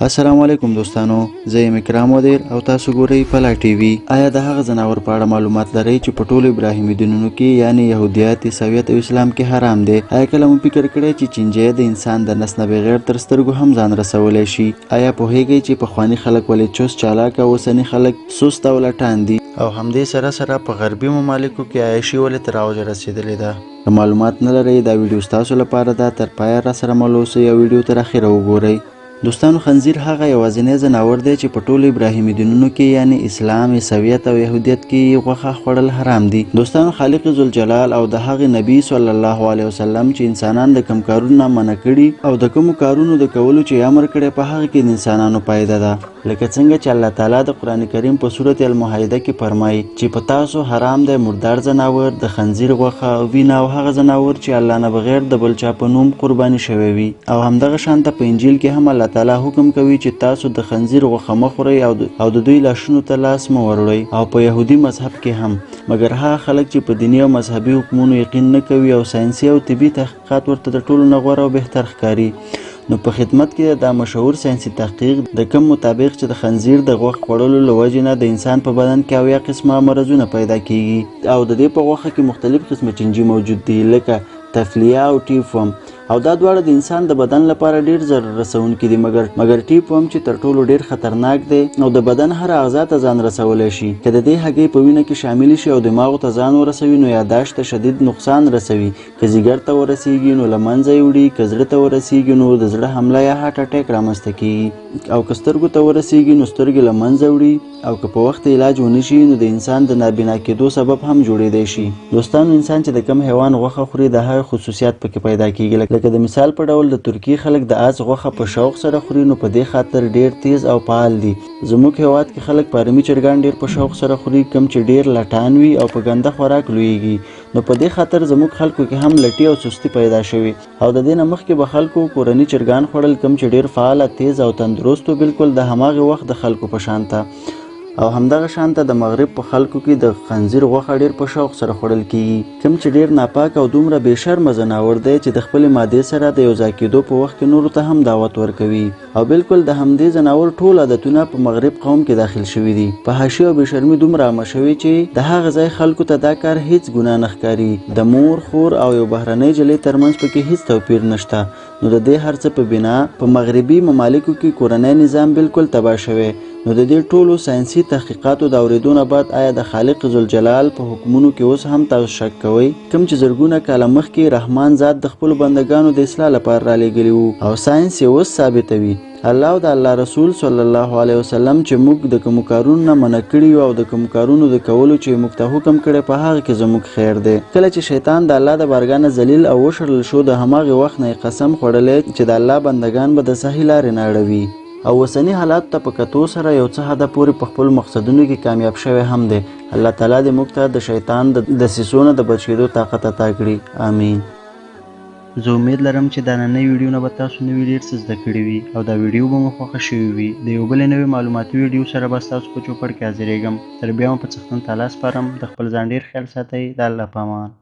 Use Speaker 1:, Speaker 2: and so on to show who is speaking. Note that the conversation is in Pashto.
Speaker 1: السلام علیکم دوستانو، زه یم اکرام ودیر او تاسو ګورئ پلا ټي وي. آیا د هغه ځناور په اړه معلومات لرئ چې په ټولو ابراهیمي دینونو کې یعنی یهودیت، عیسویت او اسلام کې حرام دی؟ آیا کله مو فکر کړی چې چینجی د انسان د نس نه بغیر تر سترګو هم ځان رسولی شي؟ آیا پوهیږئ چې پخواني خلک ولې چوس چالاک او اوسني خلک سست او لټان دي؟ او همدې سره په غربي ممالکو کې عیاشي ولې تر اوجه رسیدلې ده؟ که معلومات نه لرئ دا ویډیو ستاسو لپاره ده، تر پایه راسره مل اوسئ او ویډیو تر اخره وګورئ. دوستانو، خنزیر هغه یوازینی ځناور دی چې په ټولو ابراهیمي دینونو کې یعنی اسلام، عیسویت او یهودیت کې غوښه خوړل حرام دي. دوستانو، خالق ذوالجلال او د هغې نبی صلی الله علیه وسلم چې انسانان د کوم کارونو منع کړي او د کومو کارونو د کولو چې امر کړی په هغه کې د انسانانو فایده ده. لکه څنګه چې الله تعالی د قرآن کریم په سورت المائده کې فرمایي چې په تاسو حرام دی مردار ځناور، د خنزیر غوښه او وینه او هغه ځناور چې الله نه بغیر د بل چا په نوم قرباني شوی وي. او همدغه شانته په انجیل کې هم الله تعالی حکم کوي چې تاسو د خنزیر غوښه مه خورئ او د دوی لاشونو ته لاس مه وروړئ. او په یهودي مذهب کې هم، مګر هغه خلک چې په دیني او مذهبي حکمونو یقین نه کوي او ساینسي او طبي تحقیقات ورته د ټولو نه غوره او بهتر ښکاري، نو په خدمت کې دا مشهور ساینسي تحقیق د کوم مطابق چې د خنزیر د غوښې خوړلو له وجې نه د انسان په بدن کې 70 قسمه مرضونه پیدا کیږي او د دې په غوښه کې مختلف قسمه چینجي موجود دي لکه تفلیه او ټیفوم، او دا دواړه د انسان د بدن لپاره ډیر ضرر رسونکي دي. مګر ټیفوم چې تر ټولو ډیر خطرناک دی او د بدن هر اعضا ته ځان رسولی شي، که د دې هګۍ په وینه کې شامل شي او دماغو ته ځان ورسوي نو یاداشت ته شدید نقصان رسوي، که ځیګر ته ورسیږي نو له منځه یې وړي، که زړه ته ورسیږي نو د زړه حمله یا هارټ اټیک رامنځته کیږي، او که سترګو ته ورسیږي نو سترګې له منځه وړي، او که په وخت علاج ونه شي نو د انسان د نابینا کېدو سبب هم جوړیدی شي. دوستانو، انسان چې د کوم حیوان غوښه خوري د هغه خصوصیات پکې پیدا کیږي. لکه د مثال په ډول د ترکیې خلک د آس غوښه په شوق سره خوري، نو په دې خاطر ډیر تیز او فعال دي. زموږ هیواد کې خلک فارمي چرګان ډیر په شوق سره خوري، کوم چې ډیر لټان وي او په ګنده خوراک لویږي، نو په دې خاطر زموږ خلکو کې هم لټي او سستی پیدا شوي. او د دې نه مخکې به خلکو کورني چرګان خوړل، کوم چې ډیر فعال، تیز او تندرست و، بالکل د هماغه وخت د خلکو په شانته. او همدغه شانته د مغرب په خلکو کې د خنزیر غوښه ډیر په شوق سره خوړل کیږي، کوم چې ډیر ناپاک او دومره بې شرمه ځناور دی چې د خپلې مادې سره د یو ځای کېدو په وخت کې نورو ته هم دعوت ورکوي. او بالکل د همدې ځناور ټول عادتونه په مغرب قوم کې داخل شوي دي. په حاشیه او بې شرمي دومره عامه شوي چې د هغه ځای خلکو ته دا کار هیڅ ګناه نه ښکاري. د مور، خور او یو بهرنۍ جلۍ ترمنځ پکې هیڅ توپیر نشته. نو د دې هر څه په بنا په مغربي ممالکو کې کورنی نظام بالکل تباه شوی. نو د دې ټولو ساینسي تحقیقاتو د اورېدو نه بعد آیا د خالق ذوالجلال په حکمونو کې اوس هم تاسو شک کوئ؟ کوم چې زرګونه کاله مخکې رحمان ذات د خپلو بندګانو د اصلاح لپاره رالیږلي وو، او ساینس یې اوس ثابتوي. الله او د الله رسول صلی الله علیه وسلم چې موږ د کومو کارونو نه منع کړي یو او د کومو کارونو د کولو چې موږ ته حکم کړی په هغه کې زموږ خیر دی. کله چې شیطان د الله د بارګاه نه ذلیل او وشړل شو، د هماغې وخت نه یې قسم خوړلی چې د الله بندګان به د صحیح لارې نه اړوي، او اوسني حالات ته په کتو سره یو څه حده پورې په خپل مقصدونو کې کامیاب شوی هم دی. الله تعالی دې موږ ته د شیطان د دسیسو نه د بچ کېدو طاقت عطا کړي. آمین. زه امید لرم چې دا نننۍ ویډیو نه به تاسو نوي ډېر څه زده کړي وي او دا ویډیو به مو خوښه شوې وي. د یو بلې نوې معلوماتي ویډیو سره به ستاسو په چوپړ کې حاضرېږم. تر بیا مو په څښتن تعالی سپارم. د خپل ځان ډېر خیال ساتئ. د الله په امان.